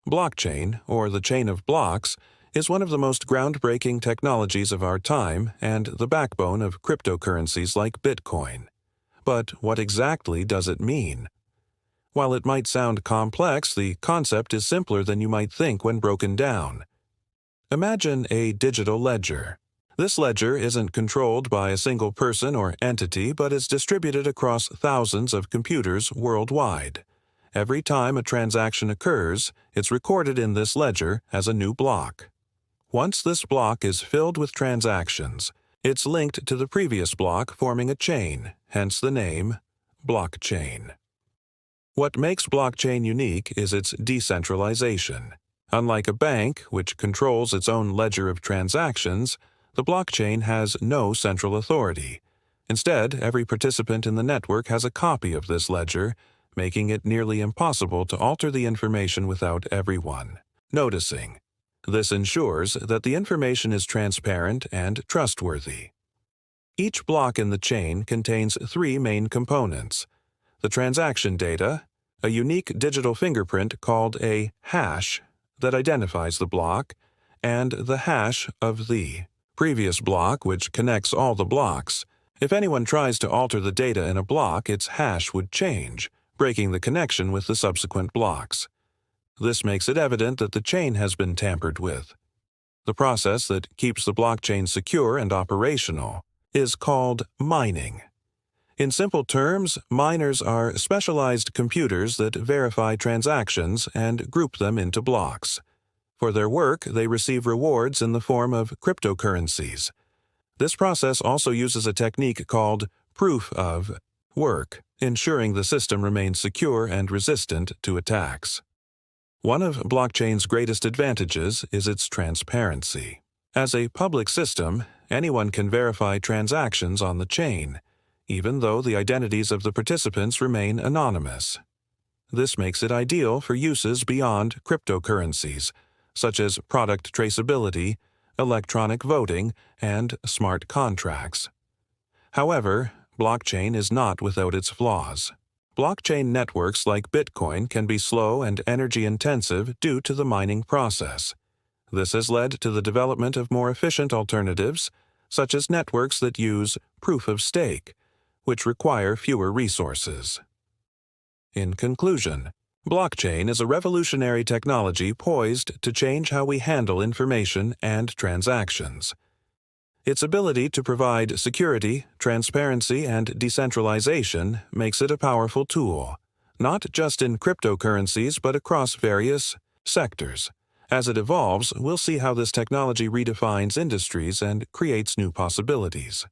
Blockchain, or the chain of blocks, is one of the most groundbreaking technologies of our time and the backbone of cryptocurrencies like Bitcoin. But what exactly does it mean? While it might sound complex, the concept is simpler than you might think when broken down. Imagine a digital ledger. This ledger isn't controlled by a single person or entity, but is distributed across thousands of computers worldwide. Every time a transaction occurs, it's recorded in this ledger as a new block. Once this block is filled with transactions, it's linked to the previous block, forming a chain, hence the name blockchain. What makes blockchain unique is its decentralization. Unlike a bank, which controls its own ledger of transactions, the blockchain has no central authority. Instead, every participant in the network has a copy of this ledger, making it nearly impossible to alter the information without everyone noticing. This ensures that the information is transparent and trustworthy. Each block in the chain contains three main components: the transaction data, a unique digital fingerprint called a hash that identifies the block, and the hash of the previous block, which connects all the blocks. If anyone tries to alter the data in a block, its hash would change, breaking the connection with the subsequent blocks. This makes it evident that the chain has been tampered with. The process that keeps the blockchain secure and operational is called mining. In simple terms, miners are specialized computers that verify transactions and group them into blocks. For their work, they receive rewards in the form of cryptocurrencies. This process also uses a technique called proof of work, ensuring the system remains secure and resistant to attacks. One of blockchain's greatest advantages is its transparency. As a public system, anyone can verify transactions on the chain, even though the identities of the participants remain anonymous. This makes it ideal for uses beyond cryptocurrencies, such as product traceability, electronic voting, and smart contracts. However, blockchain is not without its flaws. Blockchain networks like Bitcoin can be slow and energy-intensive due to the mining process. This has led to the development of more efficient alternatives, such as networks that use proof of stake, which require fewer resources. In conclusion, blockchain is a revolutionary technology poised to change how we handle information and transactions. Its ability to provide security, transparency, and decentralization makes it a powerful tool, not just in cryptocurrencies but across various sectors. As it evolves, we'll see how this technology redefines industries and creates new possibilities.